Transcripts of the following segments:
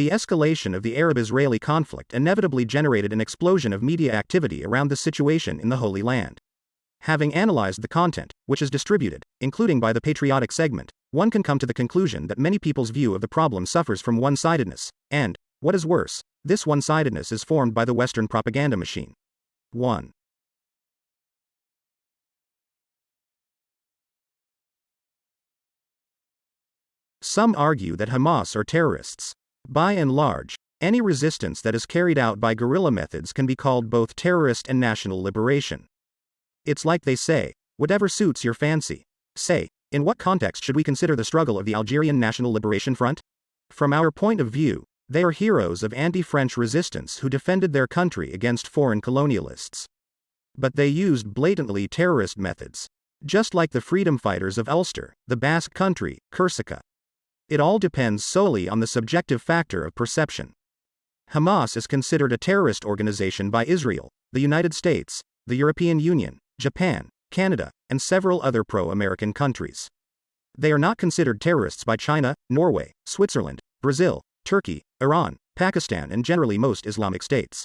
The escalation of the Arab-Israeli conflict inevitably generated an explosion of media activity around the situation in the Holy Land. Having analyzed the content, which is distributed, including by the patriotic segment, one can come to the conclusion that many people's view of the problem suffers from one-sidedness, and, what is worse, this one-sidedness is formed by the Western propaganda machine. 1. Some argue that Hamas are terrorists. By and large, any resistance that is carried out by guerrilla methods can be called both terrorist and national liberation. It's like they say, whatever suits your fancy. Say, in what context should we consider the struggle of the Algerian National Liberation Front? From our point of view, they are heroes of anti-French resistance who defended their country against foreign colonialists. But they used blatantly terrorist methods. Just like the freedom fighters of Ulster, the Basque Country, Corsica. It all depends solely on the subjective factor of perception. Hamas is considered a terrorist organization by Israel, the United States, the European Union, Japan, Canada, and several other pro-American countries. They are not considered terrorists by China, Norway, Switzerland, Brazil, Turkey, Iran, Pakistan, and generally most Islamic states.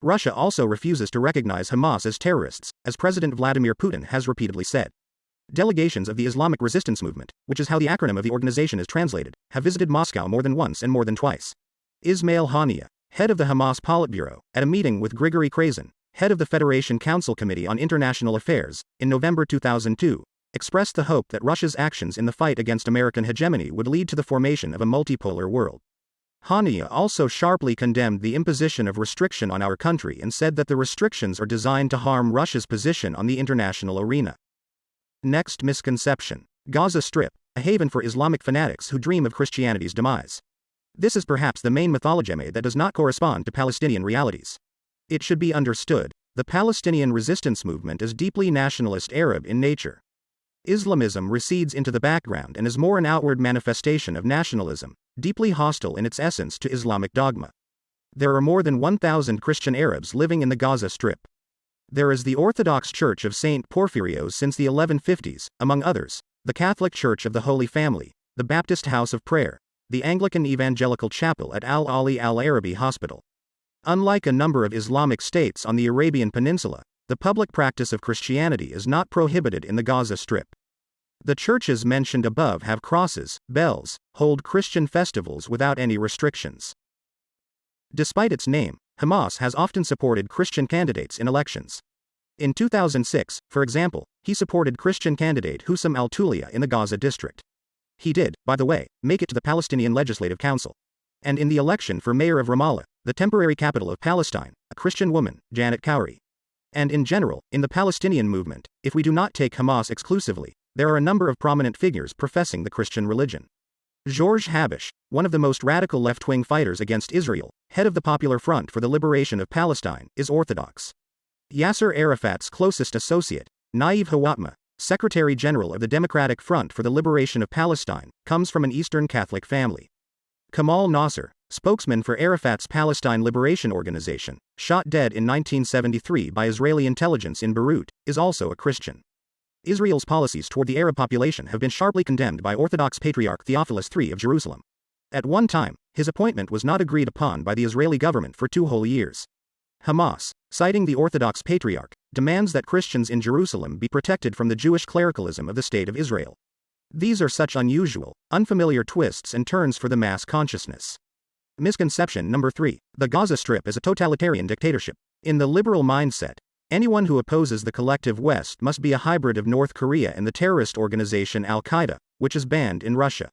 Russia also refuses to recognize Hamas as terrorists, as President Vladimir Putin has repeatedly said. Delegations of the Islamic Resistance Movement, which is how the acronym of the organization is translated, have visited Moscow more than once and more than twice. Ismail Haniyeh, head of the Hamas Politburo, at a meeting with Grigory Krazin, head of the Federation Council Committee on International Affairs, in November 2002, expressed the hope that Russia's actions in the fight against American hegemony would lead to the formation of a multipolar world. Haniyeh also sharply condemned the imposition of restriction on our country and said that the restrictions are designed to harm Russia's position on the international arena. Next misconception. Gaza Strip, a haven for Islamic fanatics who dream of Christianity's demise. This is perhaps the main mythology that does not correspond to Palestinian realities. It should be understood, the Palestinian resistance movement is deeply nationalist Arab in nature. Islamism recedes into the background and is more an outward manifestation of nationalism, deeply hostile in its essence to Islamic dogma. There are more than 1,000 Christian Arabs living in the Gaza Strip. There is the Orthodox Church of St. Porphyrios since the 1150s, among others, the Catholic Church of the Holy Family, the Baptist House of Prayer, the Anglican Evangelical Chapel at Al-Ali Al-Arabi Hospital. Unlike a number of Islamic states on the Arabian Peninsula, the public practice of Christianity is not prohibited in the Gaza Strip. The churches mentioned above have crosses, bells, hold Christian festivals without any restrictions. Despite its name, Hamas has often supported Christian candidates in elections. In 2006, for example, he supported Christian candidate Hussam al-Tulia in the Gaza district. He did, by the way, make it to the Palestinian Legislative Council. And in the election for mayor of Ramallah, the temporary capital of Palestine, a Christian woman, Janet Khoury. And in general, in the Palestinian movement, if we do not take Hamas exclusively, there are a number of prominent figures professing the Christian religion. George Habash, one of the most radical left-wing fighters against Israel, head of the Popular Front for the Liberation of Palestine, is Orthodox. Yasser Arafat's closest associate, Naiv Hawatmeh, Secretary General of the Democratic Front for the Liberation of Palestine, comes from an Eastern Catholic family. Kamal Nasser, spokesman for Arafat's Palestine Liberation Organization, shot dead in 1973 by Israeli intelligence in Beirut, is also a Christian. Israel's policies toward the Arab population have been sharply condemned by Orthodox Patriarch Theophilus III of Jerusalem. At one time, his appointment was not agreed upon by the Israeli government for 2 whole years. Hamas, citing the Orthodox Patriarch, demands that Christians in Jerusalem be protected from the Jewish clericalism of the State of Israel. These are such unusual, unfamiliar twists and turns for the mass consciousness. Misconception number 3. The Gaza Strip is a totalitarian dictatorship. In the liberal mindset, anyone who opposes the collective West must be a hybrid of North Korea and the terrorist organization Al-Qaeda, which is banned in Russia.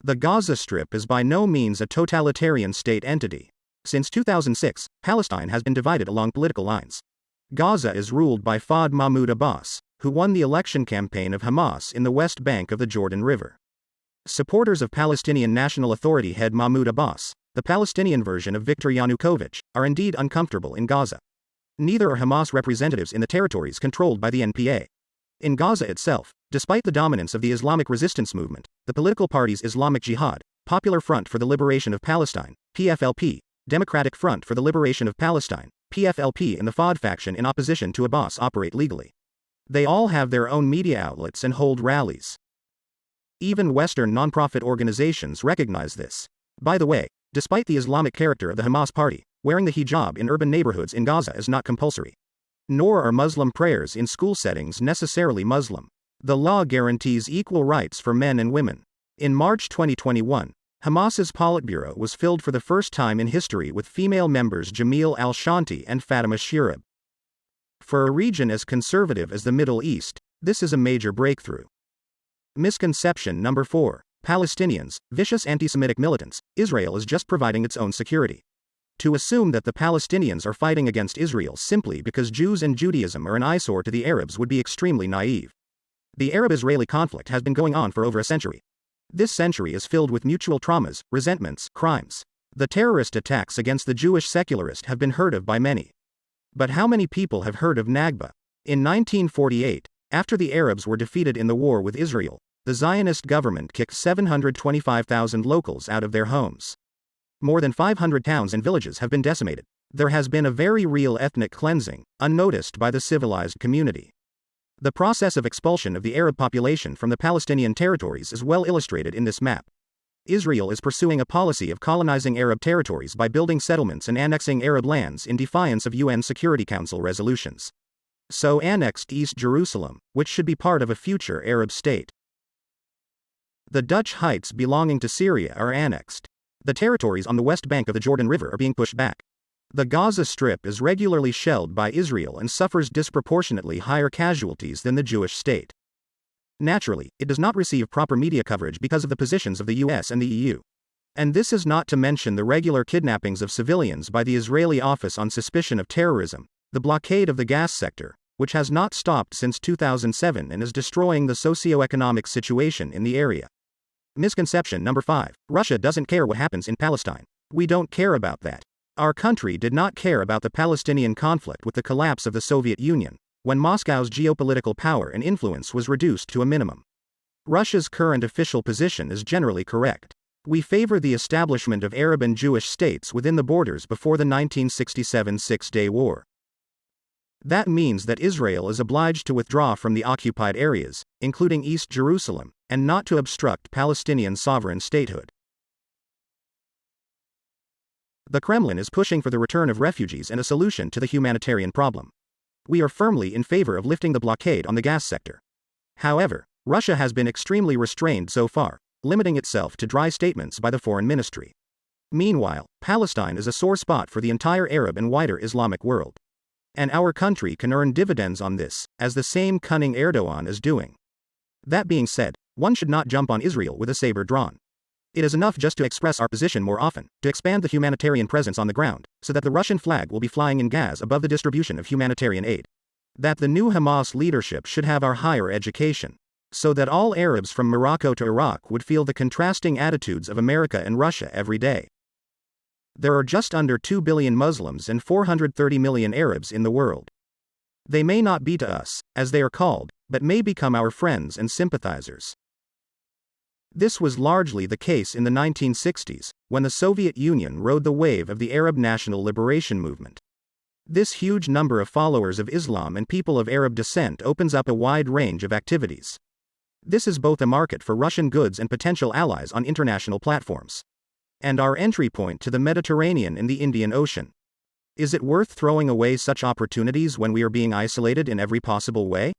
The Gaza Strip is by no means a totalitarian state entity. Since 2006, Palestine has been divided along political lines. Gaza is ruled by Fahd Mahmoud Abbas, who won the election campaign of Hamas in the West Bank of the Jordan River. Supporters of Palestinian National Authority head Mahmoud Abbas, the Palestinian version of Viktor Yanukovych, are indeed uncomfortable in Gaza. Neither are Hamas representatives in the territories controlled by the NPA. In Gaza itself, despite the dominance of the Islamic resistance movement, the political parties Islamic Jihad, Popular Front for the Liberation of Palestine, PFLP, Democratic Front for the Liberation of Palestine, PFLP, and the Fahd faction in opposition to Abbas operate legally. They all have their own media outlets and hold rallies. Even Western nonprofit organizations recognize this. By the way, Despite the Islamic character of the Hamas party, wearing the hijab in urban neighborhoods in Gaza is not compulsory. Nor are Muslim prayers in school settings necessarily Muslim. The law guarantees equal rights for men and women. In March 2021, Hamas's Politburo was filled for the first time in history with female members Jamil al-Shanti and Fatima Shirab. For a region as conservative as the Middle East, this is a major breakthrough. Misconception number 4. Palestinians, vicious anti-Semitic militants. Israel is just providing its own security. To assume that the Palestinians are fighting against Israel simply because Jews and Judaism are an eyesore to the Arabs would be extremely naive. The Arab-Israeli conflict has been going on for over a century. This century is filled with mutual traumas, resentments, crimes. The terrorist attacks against the Jewish secularists have been heard of by many. But how many people have heard of Nakba? In 1948, after the Arabs were defeated in the war with Israel, the Zionist government kicked 725,000 locals out of their homes. More than 500 towns and villages have been decimated. There has been a very real ethnic cleansing, unnoticed by the civilized community. The process of expulsion of the Arab population from the Palestinian territories is well illustrated in this map. Israel is pursuing a policy of colonizing Arab territories by building settlements and annexing Arab lands in defiance of UN Security Council resolutions. So annexed East Jerusalem, which should be part of a future Arab state. The Dutch Heights belonging to Syria are annexed. The territories on the west bank of the Jordan River are being pushed back. The Gaza Strip is regularly shelled by Israel and suffers disproportionately higher casualties than the Jewish state. Naturally, it does not receive proper media coverage because of the positions of the US and the EU. And this is not to mention the regular kidnappings of civilians by the Israeli Office on Suspicion of Terrorism, the blockade of the gas sector, which has not stopped since 2007 and is destroying the socio-economic situation in the area. Misconception number 5. Russia doesn't care what happens in Palestine. We don't care about that. Our country did not care about the Palestinian conflict with the collapse of the Soviet Union, when Moscow's geopolitical power and influence was reduced to a minimum. Russia's current official position is generally correct. We favor the establishment of Arab and Jewish states within the borders before the 1967 Six-Day War. That means that Israel is obliged to withdraw from the occupied areas, including East Jerusalem, and not to obstruct Palestinian sovereign statehood. The Kremlin is pushing for the return of refugees and a solution to the humanitarian problem. We are firmly in favor of lifting the blockade on the gas sector. However, Russia has been extremely restrained so far, limiting itself to dry statements by the foreign ministry. Meanwhile, Palestine is a sore spot for the entire Arab and wider Islamic world. And our country can earn dividends on this, as the same cunning Erdogan is doing. That being said, one should not jump on Israel with a saber drawn. It is enough just to express our position more often, to expand the humanitarian presence on the ground, so that the Russian flag will be flying in Gaza above the distribution of humanitarian aid. That the new Hamas leadership should have our higher education, so that all Arabs from Morocco to Iraq would feel the contrasting attitudes of America and Russia every day. There are just under 2 billion Muslims and 430 million Arabs in the world. They may not be to us, as they are called, but may become our friends and sympathizers. This was largely the case in the 1960s, when the Soviet Union rode the wave of the Arab National Liberation Movement. This huge number of followers of Islam and people of Arab descent opens up a wide range of activities. This is both a market for Russian goods and potential allies on international platforms. And our entry point to the Mediterranean and the Indian Ocean. Is it worth throwing away such opportunities when we are being isolated in every possible way?